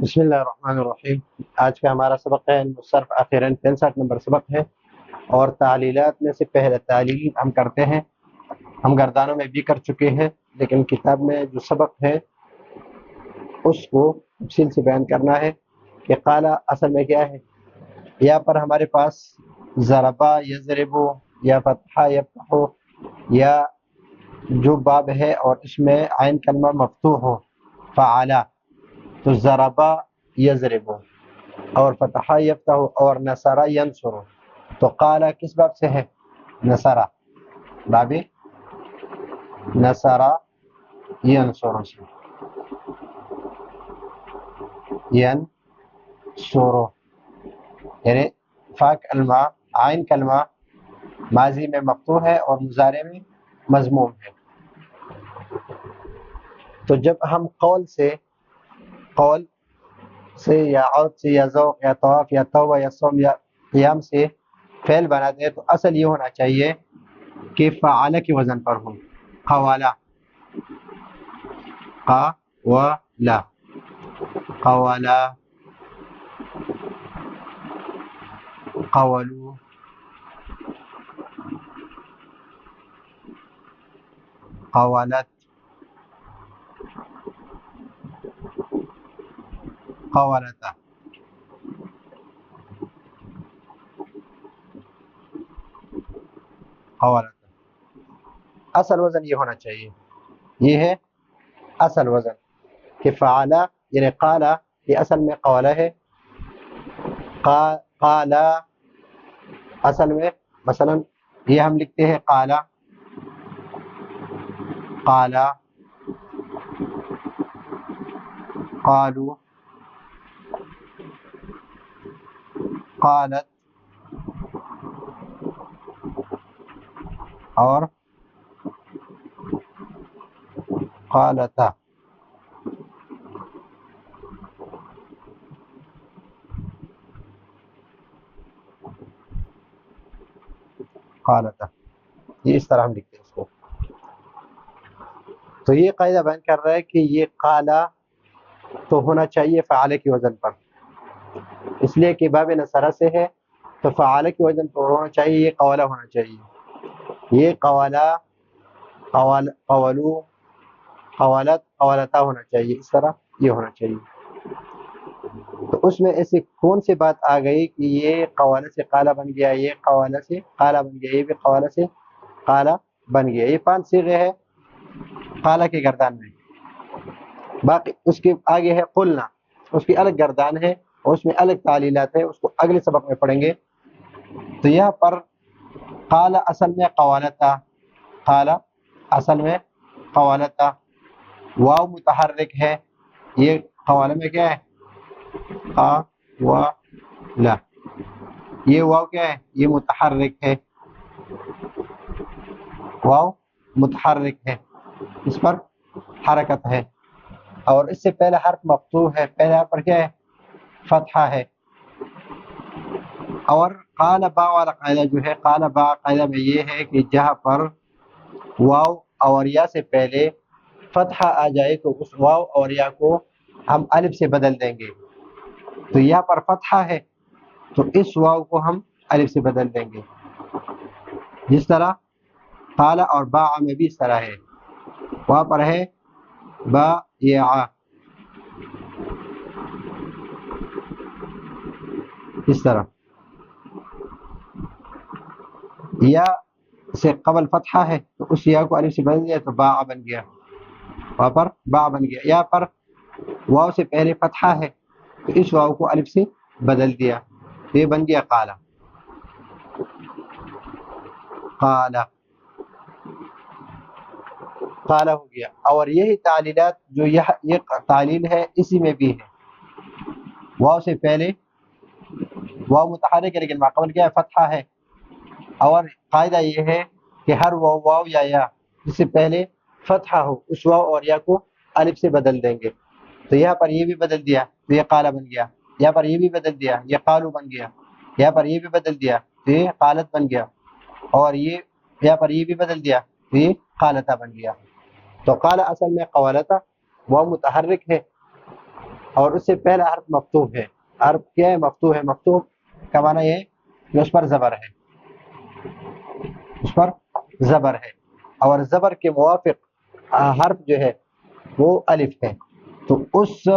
بسم اللہ الرحمن الرحیم۔ آج کا ہمارا سبق ہے صرف آخراً 65 نمبر سبق ہے، اور تعلیلات میں سے پہلا تعلیل ہم کرتے ہیں، ہم گردانوں میں بھی کر چکے ہیں، لیکن کتاب میں جو سبق ہے اس کو تفصیل سے بیان کرنا ہے کہ قال اصل میں کیا ہے۔ یہاں پر ہمارے پاس ضربا یضربو یا فتحہ یفتح یا جو باب ہے اور اس میں عین کلمہ مفتوح ہو فعلا، تو ضربا یضرب اور فتح یفتح اور نصر ینصر، تو قال کس باب سے ہے؟ نصر، باب نصر ینصر سے، ینصر یعنی فا کلمہ عین کلمہ ماضی میں مفتوح ہے اور مضارع میں مضموم ہے۔ تو جب ہم قول سے یا عود سے یا ذوق یا طواف یا توبہ یا صوم یا قیام سے فعل بناتے ہیں تو اصل یہ ہونا چاہیے کہ فعال کے وزن پر ہو، قوالا، قوالا، قوالا، قولو، قوالت، قوالتا۔ قوالتا اصل وزن یہ ہونا چاہیے، یہ ہے اصل وزن کہ فعلا یعنی قالا، یہ اصل میں قوالا ہے، قالا اصل میں مثلا یہ ہم لکھتے ہیں قالا، قالا، قالو، قالت اور قالتا۔ قالتا یہ اس طرح ہم لکھتے ہیں اس کو۔ تو یہ قاعدہ بیان کر رہا ہے کہ یہ قالا تو ہونا چاہیے فعال کی وزن پر، اس لیے کہ باب نصرہ سے ہے تو فعال کی وزن پر ہونا چاہیے، یہ قوالا ہونا چاہیے، یہ قوالا، قولو، قوالت، قوالتا ہونا چاہیے، اس طرح یہ ہونا چاہیے۔ تو اس میں ایسی کون سی بات آ گئی کہ یہ قوالا سے قالا بن گیا، یہ قوالا سے قالا بن گیا، یہ بھی قوالا سے قالا بن گیا؟ یہ 5 صیغے ہیں قالا کے گردان میں، باقی اس کے آگے ہے قلنا، اس کی الگ گردان ہے اور اس میں الگ تعلیلات ہے، اس کو اگلے سبق میں پڑھیں گے۔ تو یہاں پر قالا اصل میں قوالتا، قالا اصل میں قوالتا، واو متحرک ہے، یہ قوالا میں کیا ہے؟ قوالا، یہ واو کیا ہے؟ یہ متحرک ہے، واو متحرک ہے، اس پر حرکت ہے، اور اس سے پہلے حرف مفتوح ہے، پہلے حرف پر کیا ہے؟ فتحہ ہے۔ اور قال با والا قاعدہ جو ہے، قال با قاعدہ میں یہ ہے کہ جہاں پر واو اور یا سے پہلے فتحہ آ جائے تو اس واو اور یا کو ہم الف سے بدل دیں گے، تو یہاں پر فتحہ ہے تو اس واو کو ہم الف سے بدل دیں گے، جس طرح قال اور با میں بھی اس طرح ہے، وہاں پر ہے با یا، اس طرح یا سے قبل فتحہ ہے تو اس یا کو الف سے بدل دیا تو با بن گیا، وہاں پر با بن گیا۔ یہاں پر واو سے پہلے فتحہ ہے تو اس واو کو الف سے بدل دیا تو یہ بن گیا قالا، قالا، قالا ہو گیا۔ اور یہی تعلیلات جو یہ تعلیل ہے اسی میں بھی ہے، واو سے پہلے واو متحرک ہے لیکن ماقبل کیا ہے؟ فتحہ ہے، اور قاعدہ یہ ہے کہ ہر واو یا جس سے پہلے فتحہ ہو اس واو اور یا کو الف سے بدل دیں گے، تو یہاں پر یہ بھی بدل دیا تو یہ قالا بن گیا، یہاں پر یہ بھی بدل دیا یہ قالو بن گیا، یہاں پر یہ بھی بدل دیا تو یہ قالت بن گیا، اور یہ یہاں پر یہ بھی بدل دیا تو یہ قالتا بن گیا۔ تو قال اصل میں قوالتا، واو متحرک ہے اور اس سے پہلا حرف مفتوح ہے. حرف کیا ہے؟ مفتوح ہے. مفتوح کا معنی یہ ہے کہ اس پر زبر ہے، اس پر زبر ہے. اور زبر کے موافق حرف جو ہے وہ الف ہے. تو اس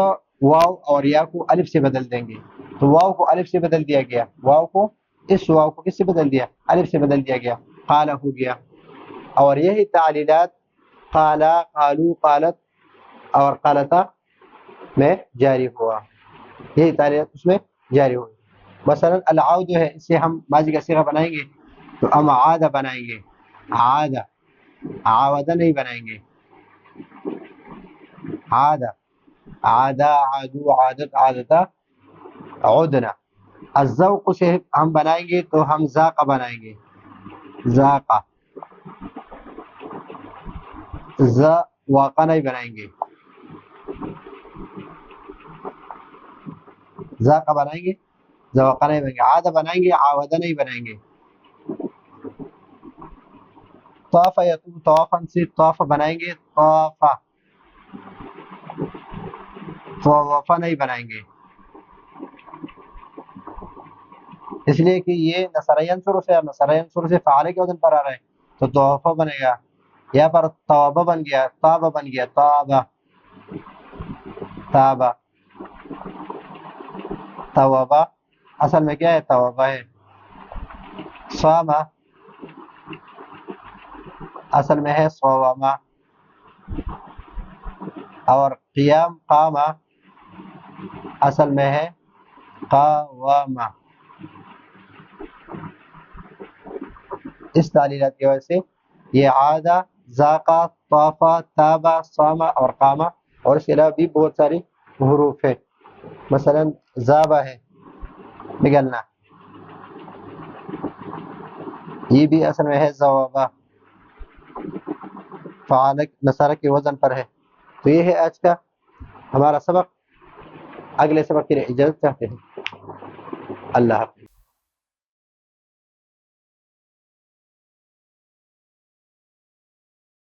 واو اور یا کو الف سے بدل دیں گے. تو واو کو الف سے بدل دیا گیا، واو کو اس واو کو کس سے بدل دیا؟ الف سے بدل دیا گیا، قال ہو گیا. اور یہی تعلیلات قالا، قالو، قالت اور قالتا میں جاری ہوا، یہی تعلیلات اس میں جاری ہوئی. مثلا العود جو ہے اس سے ہم ماضی کا صیغہ بنائیں گے تو ام عاد بنائیں گے، عاد، عاود نہیں بنائیں گے، عاد، عادا، عادو، عادت، عادتا، عدنا. الذوق سے ہم بنائیں گے تو ہم ذاق بنائیں گے، ذاقہ. ذواقہ نہیں بنائیں گے، ذاقہ بنائیں گے، ذواقہ نہیں بنائیں گے. عاد بنائیں گے، عاودہ نہیں بنائیں گے. طاف یطوف، طوافا سے طواف بنائیں گے، طافہ. طوافہ نہیں بنائیں گے، اس لیے کہ یہ نصرین عنصر سے، نصرین عنصر سے فعال کے وزن پر آ رہا ہے تو طوافہ بنے گا. یہاں پر توبہ بن گیا، تابہ بن گیا، تابہ، تابہ، توبہ اصل میں کیا ہے؟ توبہ ہے. صامہ اصل میں ہے صوامہ. اور قیام، قامہ اصل میں ہے قوامہ. اس تعلیلات کی وجہ سے یہ عادہ، ذاقہ، طافہ، تابہ، صامہ اور قامہ اور اس کے علاوہ بھی بہت ساری حروف ہے. مثلا ذابہ ہے نگلنا، یہ بھی اصل میں ہے ذوابہ، فعال نصارہ کے وزن پر ہے. تو یہ ہے آج کا ہمارا سبق. اگلے سبق کے لیے اجازت چاہتے ہیں. اللہ حافظ.